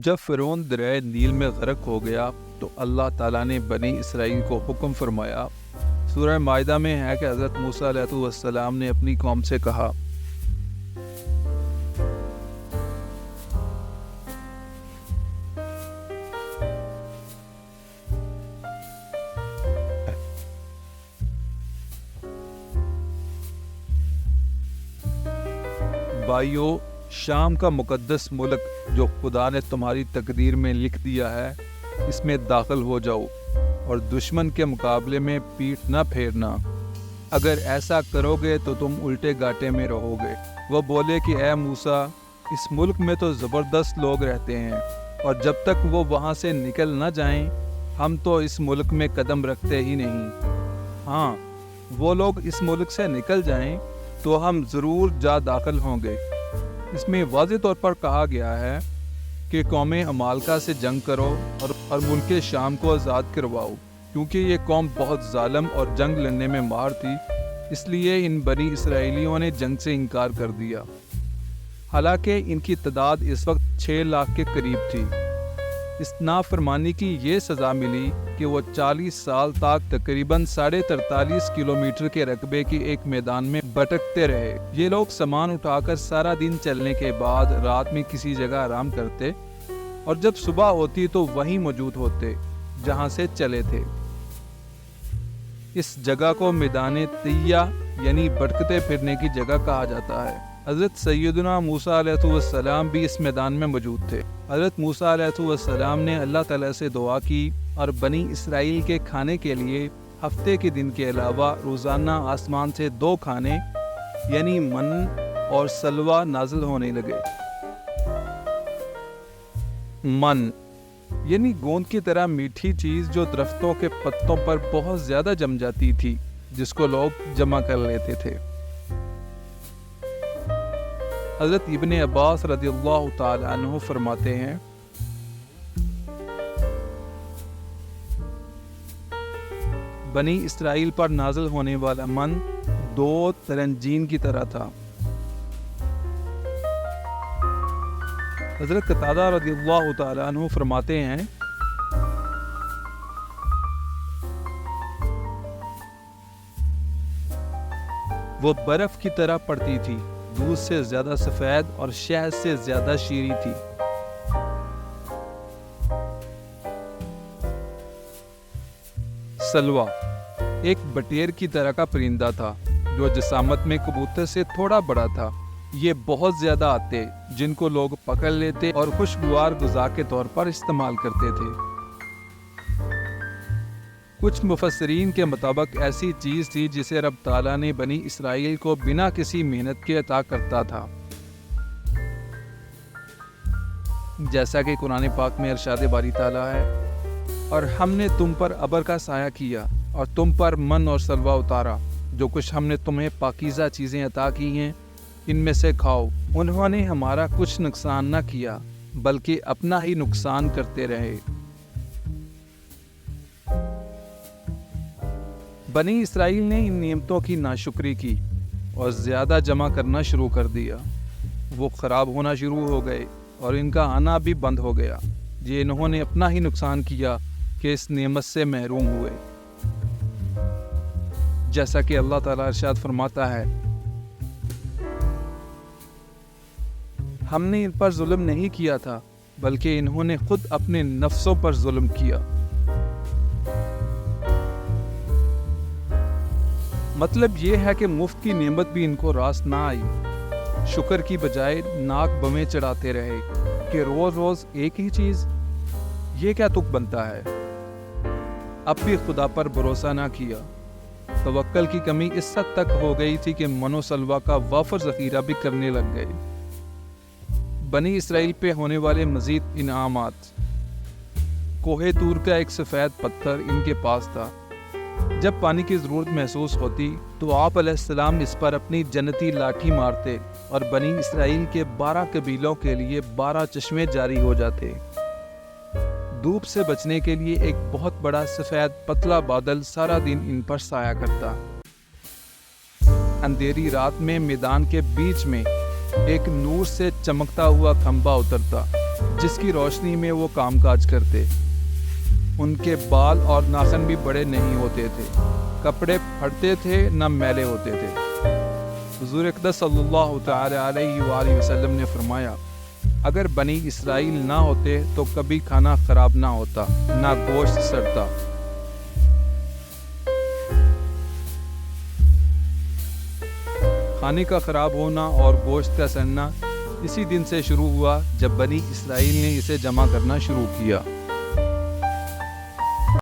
जब फ़िरौन दरियाए नील में गर्क हो गया तो अल्लाह ताला ने बनी इसराइल को हुक्म फरमाया। सूरह माइदा में है कि हज़रत मूसा अलैहिस्सलाम ने अपनी कौम से कहा, भाइयों, शाम का मुकद्दस मुल्क जो खुदा ने तुम्हारी तकदीर में लिख दिया है, इसमें दाखिल हो जाओ और दुश्मन के मुकाबले में पीठ न फेरना। अगर ऐसा करोगे तो तुम उल्टे घाटे में रहोगे। वो बोले कि ए मूसा, इस मुल्क में तो ज़बरदस्त लोग रहते हैं और जब तक वो वहाँ से निकल न जाएं, हम तो इस मुल्क में कदम रखते ही नहीं। हाँ, वो लोग इस मुल्क से निकल जाएं तो हम ज़रूर जा दाखिल होंगे। इसमें वाज़ेह तौर पर कहा गया है कि कौम अमालका से जंग करो और मुल्क शाम को आज़ाद करवाओ, क्योंकि ये कौम बहुत ज़ालिम और जंग लड़ने में मार थी। इसलिए इन बनी इसराइलियों ने जंग से इनकार कर दिया। हालांकि इनकी तादाद इस वक्त 6 लाख के करीब थी। इस नाफरमानी की ये सज़ा मिली कि वो 40 साल तक तकरीबन 43.5 किलोमीटर के रकबे की एक मैदान में भटकते रहे। ये लोग सामान उठाकर सारा दिन चलने के बाद रात में किसी जगह आराम करते और जब सुबह होती तो वहीं मौजूद होते जहां से चले थे। इस जगह को मैदान तैया यानी भटकते फिरने की जगह कहा जाता है। हज़रत सैयदना मूसा अलैहिस्सलाम भी इस मैदान में मौजूद थे। हज़रत मूसा अलैहिस्सलाम ने अल्लाह ताला से दुआ की और बनी इसराइल के खाने के लिए हफ्ते के दिन के अलावा रोज़ाना आसमान से 2 खाने यानी मन और सलवा नाजिल होने लगे। मन यानी गोंद की तरह मीठी चीज़ जो दरख्तों के पत्तों पर बहुत ज़्यादा जम जाती थी, जिसको लोग जमा कर लेते थे। हज़रत इब्ने अब्बास रज़ियल्लाहु ताला अन्हु फरमाते हैं, बनी इसराइल पर नाज़िल होने वाला मन 2 तरंजीन की तरह था। हज़रत कतादा रज़ियल्लाहु ताला अन्हु फरमाते हैं, वो बर्फ की तरह पड़ती थी, दूध से ज्यादा सफेद और शहद से ज्यादा शीरी थी। सलवा एक बटेर की तरह का परिंदा था जो जिसामत में कबूतर से थोड़ा बड़ा था। ये बहुत ज्यादा आते जिनको लोग पकड़ लेते और खुशगवार गुज़ा के तौर पर इस्तेमाल करते थे। कुछ मुफस्सरीन के मुताबिक ऐसी चीज़ थी जिसे रब ताला ने बनी इसराइल को बिना किसी मेहनत के अता करता था। जैसा कि कुरान पाक में इरशाद बारी ताला है, और हमने तुम पर अबर का साया किया और तुम पर मन और सलवा उतारा। जो कुछ हमने तुम्हें पाकीज़ा चीज़ें अता की हैं, इनमें से खाओ। उन्होंने हमारा कुछ नुकसान न किया, बल्कि अपना ही नुकसान करते रहे। बनी इसराइल ने इन नियमतों की नाशुक्री की और ज़्यादा जमा करना शुरू कर दिया। वो ख़राब होना शुरू हो गए और इनका आना भी बंद हो गया। ये इन्होंने अपना ही नुकसान किया कि इस नेमत से महरूम हुए। जैसा कि अल्लाह ताला इरशाद फरमाता है, हमने इन पर जुल्म नहीं किया था, बल्कि इन्होंने खुद अपने नफ्सों पर जुल्म किया। मतलब ये है कि मुफ्त की नेमत भी इनको रास ना आई। शुक्र की बजाय नाक बमें चढ़ाते रहे कि रोज रोज एक ही चीज, ये क्या तुक बनता है। अब भी खुदा पर भरोसा ना किया। तवक्कल की कमी इस हद तक हो गई थी कि मनो सलवा का वाफर ज़ख़ीरा भी करने लग गए। बनी इसराइल पे होने वाले मज़ीद इनामात। कोहे तूर का एक सफ़ेद पत्थर इनके पास था। जब पानी की ज़रूरत महसूस होती तो आप अलैहिस्सलाम इस पर अपनी जन्नती लाठी मारते और बनी इसराइल के 12 कबीलों के लिए 12 चश्मे जारी हो जाते। धूप से बचने के लिए एक बहुत बड़ा सफ़ेद पतला बादल सारा दिन इन पर साया करता। अंधेरी रात में मैदान के बीच में एक नूर से चमकता हुआ खंबा उतरता جس کی روشنی میں وہ کام کاج کرتے۔ ان کے بال اور ناخن بھی بڑے نہیں ہوتے تھے، کپڑے پھٹتے تھے نہ میلے ہوتے تھے۔ حضور اقدس صلی اللہ تعالی علیہ وآلہ وسلم نے فرمایا، اگر بنی اسرائیل نہ ہوتے تو کبھی کھانا خراب نہ ہوتا، نہ گوشت سڑتا۔ کھانے کا خراب ہونا اور گوشت کا سڑنا اسی دن سے شروع ہوا جب بنی اسرائیل نے اسے جمع کرنا شروع کیا۔